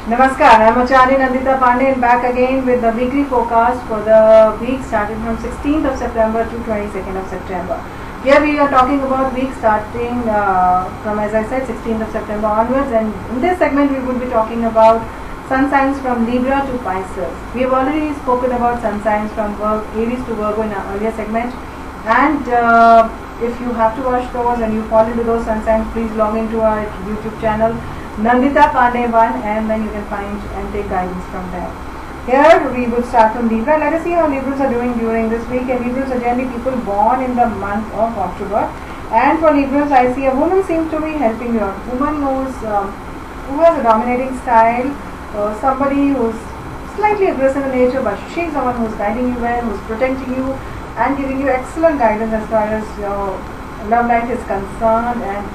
Namaskar, I am Acharye Nandita Pandey and back again with the weekly forecast for the week starting from 16th of September to 22nd of September. Here we are talking about week starting from, as I said, 16th of September onwards, and in this segment we will be talking about sun signs from Libra to Pisces. We have already spoken about sun signs from Aries to Virgo in our earlier segment, and if you have to watch those and you fall into those sun signs, please log into our YouTube channel Nandita Pandey 1, and then you can find and take guidance from there. Here we will start from Libra. Let us see how Libras are doing during this week. And Libras are generally people born in the month of October. And for Libras, I see a woman seems to be helping you. A woman who has a dominating style, somebody who's slightly aggressive in nature, but she's someone who's guiding you well, who's protecting you and giving you excellent guidance as far as your love life is concerned, and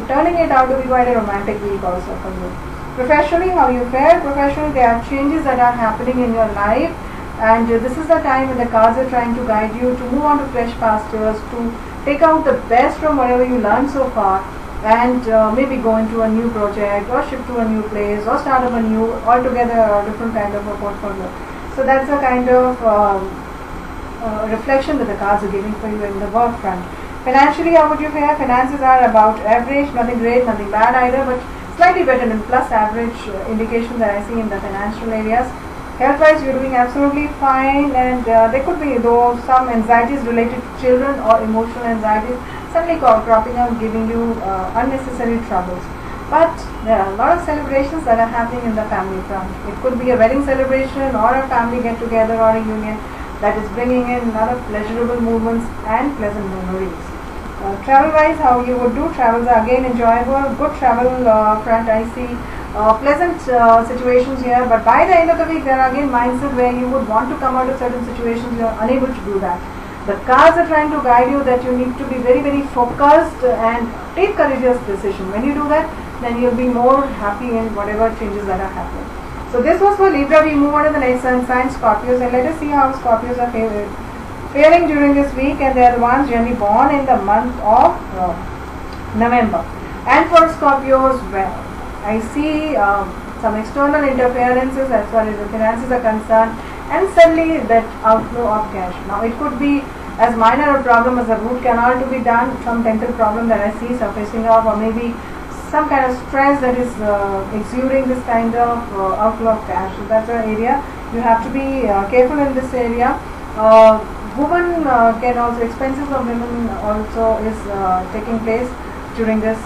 turning it out to be quite a romantic week also for you. Professionally, how you fare? Professionally, there are changes that are happening in your life, and this is the time when the cards are trying to guide you to move on to fresh pastures, to take out the best from whatever you learned so far, and maybe go into a new project, or shift to a new place, or start up a new, altogether different kind of a portfolio. So that's a kind of reflection that the cards are giving for you in the work front. Financially, how would you fare? Finances are about average, nothing great, nothing bad either, but slightly better than plus average indication that I see in the financial areas. Health-wise, you're doing absolutely fine, and there could be though some anxieties related to children or emotional anxieties suddenly cropping up, giving you unnecessary troubles. But there are a lot of celebrations that are happening in the family front. It could be a wedding celebration or a family get-together or a union that is bringing in a lot of pleasurable moments and pleasant memories. Travel-wise, how you would do? Travels are again enjoyable. Good travel front, I see pleasant situations here. But by the end of the week, there are again mindset where you would want to come out of certain situations. You are unable to do that. The cards are trying to guide you that you need to be very, very focused and take courageous decision. When you do that, then you'll be more happy in whatever changes that are happening. So this was for Libra. We move on to the next sun sign, Scorpios, and let us see how Scorpios are faring during this week, and they are the ones generally born in the month of November. And for Scorpios, well, I see some external interferences as far as the finances are concerned, and suddenly that outflow of cash. Now it could be as minor a problem as a root canal to be done, some dental problem that I see surfacing up, or maybe some kind of stress that is exuding this kind of outflow of cash. So that's an area you have to be careful in this area. Women can also, expenses of women also is taking place during this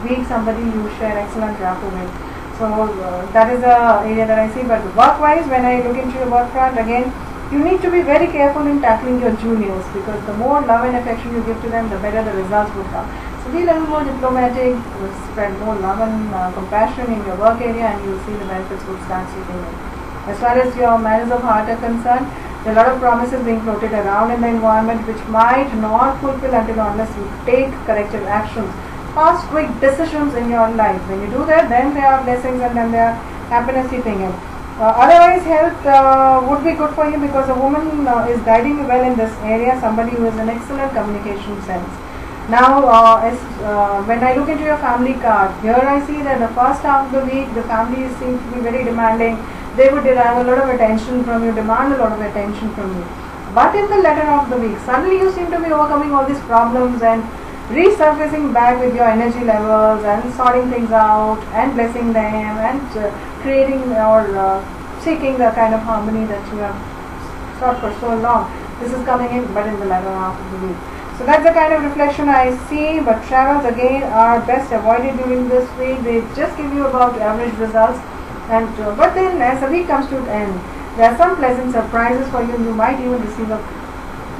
week. Somebody you share excellent rapport with. So that is the area that I see. But work-wise, when I look into your work front, again, you need to be very careful in tackling your juniors, because the more love and affection you give to them, the better the results will come. So be a little more diplomatic, spread more love and compassion in your work area, and you will see the benefits will start seeping in. As far as your matters of heart are concerned, there are a lot of promises being floated around in the environment which might not fulfill until unless you take corrective actions, fast, quick decisions in your life. When you do that, then there are blessings and then there are happiness seeping in. Otherwise, health would be good for you, because a woman is guiding you well in this area, somebody who has an excellent communication sense. Now, when I look into your family card, here I see that the first half of the week, the family seems to be very demanding. They would derive a lot of attention from you, demand a lot of attention from you. But in the latter half of the week, suddenly you seem to be overcoming all these problems and resurfacing back with your energy levels and sorting things out and blessing them and creating or seeking the kind of harmony that you have sought for so long. This is coming in, but in the latter half of the week. So that's the kind of reflection I see. But travels again are best avoided during this week. They just give you about average results. And but then as the week comes to an end, there are some pleasant surprises for you. You might even receive a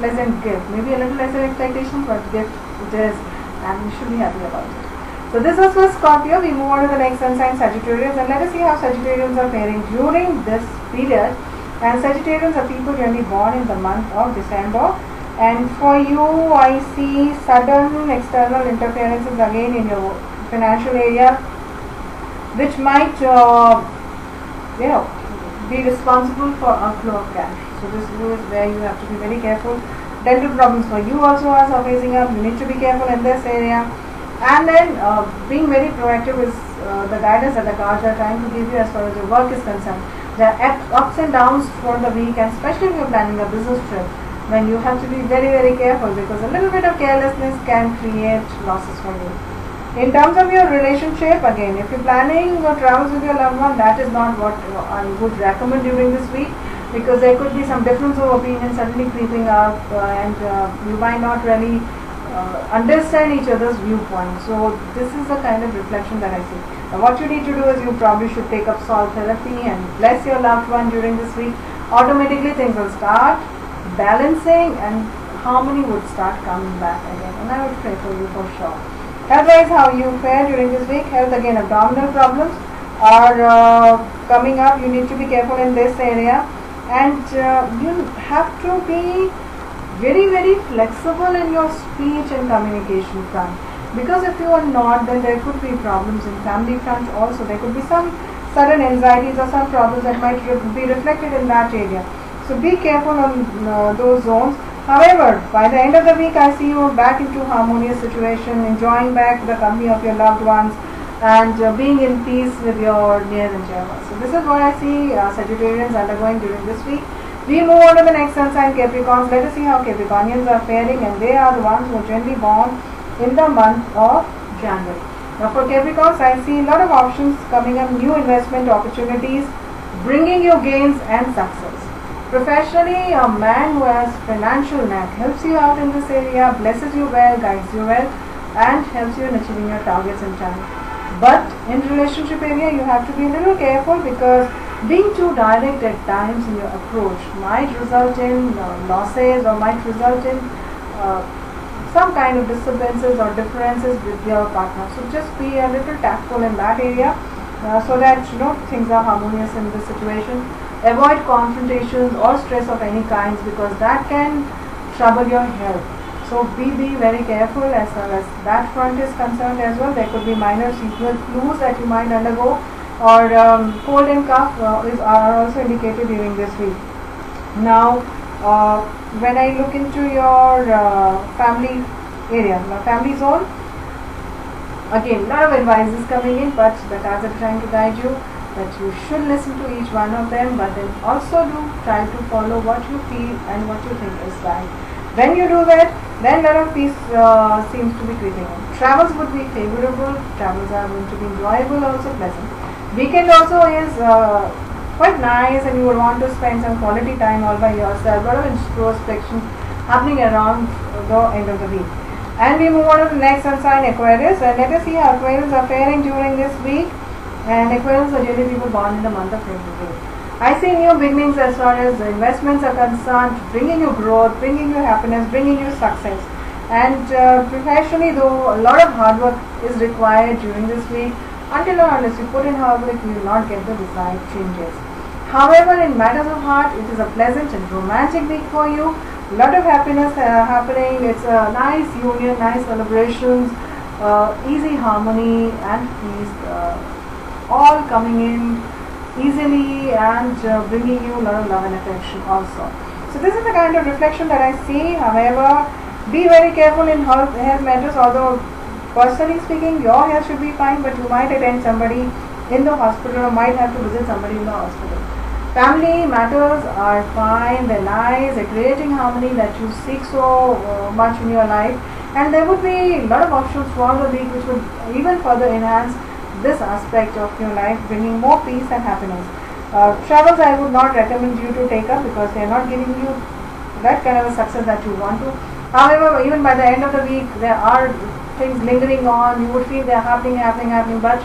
pleasant gift, maybe a little less than expectations, but gift it is, and you should be happy about it. So this was for Scorpio. We move on to the next sun sign, Sagittarius, and let us see how Sagittarians are faring during this period. And Sagittarians are people generally born in the month of December. And for you, I see sudden external interferences again in your financial area, which might be responsible for outflow of cash. So this is where you have to be very careful. Dental problems for you also are surfacing up. You need to be careful in this area. And then being very proactive is the guidance that the cards are trying to give you as far as your work is concerned. There are ups and downs for the week, and especially if you're planning a business trip, when you have to be very, very careful, because a little bit of carelessness can create losses for you. In terms of your relationship, again, if you're planning travels with your loved one, that is not what I would recommend during this week, because there could be some difference of opinion suddenly creeping up, and you might not really understand each other's viewpoint. So this is the kind of reflection that I see. Now what you need to do is you probably should take up soul therapy and bless your loved one during this week. Automatically things will start balancing and harmony would start coming back again, and I would pray for you for sure. Health-wise, how you fare during this week? Health, again, abdominal problems are coming up. You need to be careful in this area, and you have to be very, very flexible in your speech and communication front, because if you are not, then there could be problems in family front also. There could be some sudden anxieties or some problems that might be reflected in that area. So be careful on those zones. However, by the end of the week, I see you back into harmonious situation, enjoying back the company of your loved ones, and being in peace with your near and dear ones. So this is what I see Sagittarians undergoing during this week. We move on to the next sun sign, Capricorns. Let us see how Capricornians are faring, and they are the ones who are generally born in the month of January. Now for Capricorns, I see a lot of options coming up, new investment opportunities, bringing you gains and success. Professionally, a man who has financial knack helps you out in this area, blesses you well, guides you well, and helps you in achieving your targets in time. But in relationship area, you have to be a little careful, because being too direct at times in your approach might result in losses, or might result in some kind of disturbances or differences with your partner. So just be a little tactful in that area, so that things are harmonious in this situation. Avoid confrontations or stress of any kinds, because that can trouble your health. So be very careful as far as that front is concerned as well. There could be minor seasonal flus that you might undergo, or cold and cough are also indicated during this week. Now when I look into your family area, family zone, again, a lot of advice is coming in, but the cards are trying to guide you that you should listen to each one of them, but then also do try to follow what you feel and what you think is right. When you do that, then a lot of peace seems to be creeping in. Travels would be favorable, travels are going to be enjoyable, also pleasant. Weekend also is quite nice, and you would want to spend some quality time all by yourself. A lot of introspection happening around the end of the week. And we move on to the next sun sign, Aquarius, and let us see how Aquarius are faring during this week. And Aquarius are generally people born in the month of February. I see new beginnings as far as investments are concerned, bringing you growth, bringing you happiness, bringing you success. And professionally, though, a lot of hard work is required during this week. Until or unless you put in hard work, you will not get the desired changes. However, in matters of heart, it is a pleasant and romantic week for you. A lot of happiness happening. It's a nice union, nice celebrations, easy harmony and peace. All coming in easily and bringing you a lot of love and affection also. So this is the kind of reflection that I see. However, be very careful in health matters, although personally speaking your health should be fine, but you might attend somebody in the hospital or might have to visit somebody in the hospital. Family matters are fine, they're nice, they're creating harmony that you seek so much in your life, and there would be a lot of options for the week which would even further enhance this aspect of your life, bringing more peace and happiness. Travels I would not recommend you to take up, because they are not giving you that kind of a success that you want to. However, even by the end of the week, there are things lingering on. You would feel they are happening, but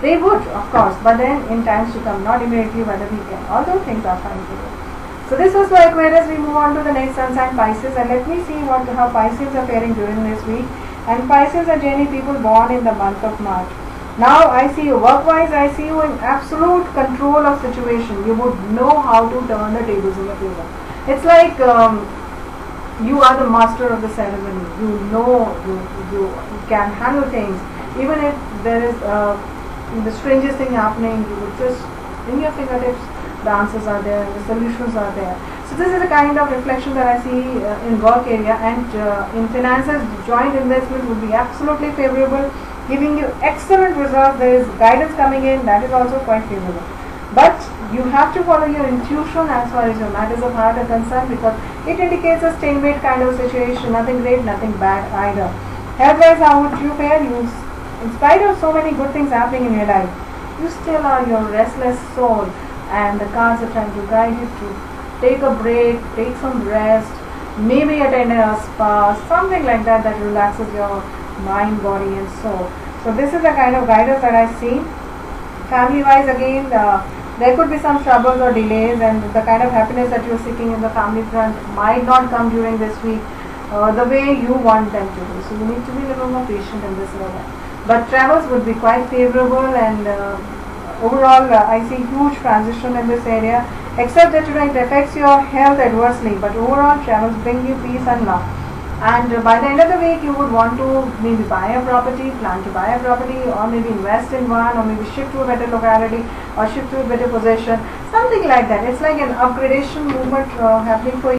they would, of course, but then in times to come, not immediately by the weekend, although things are fine for you. So this was for Aquarius. We move on to the next sun sign, Pisces, and let me see how Pisces are faring during this week. And Pisces are generally people born in the month of March. Now I see you work-wise, I see you in absolute control of situation. You would know how to turn the tables in your favor. It's like you are the master of the ceremony. You know, you can handle things. Even if there is the strangest thing happening, you would just, in your fingertips, the answers are there, the solutions are there. So this is the kind of reflection that I see in work area, and in finances, joint investment would be absolutely favorable, giving you excellent results. There is guidance coming in, that is also quite favorable. But you have to follow your intuition as far as your matters of heart are concerned, because it indicates a stalemate kind of situation, nothing great, nothing bad either. Health-wise, how would you fare? In spite of so many good things happening in your life, you still are your restless soul, and the cards are trying to guide you to take a break, take some rest, maybe attend a spa, something like that that relaxes your mind, body and soul. So this is the kind of guidance that I see. Family-wise, again, there could be some troubles or delays, and the kind of happiness that you're seeking in the family front might not come during this week the way you want them to do. So you need to be a little more patient in this area. But travels would be quite favorable, and overall I see huge transition in this area, except that it affects your health adversely, but overall travels bring you peace and love. And by the end of the week, you would want to maybe buy a property, plan to buy a property, or maybe invest in one, or maybe shift to a better locality, or shift to a better possession, something like that. It's like an upgradation movement happening for you.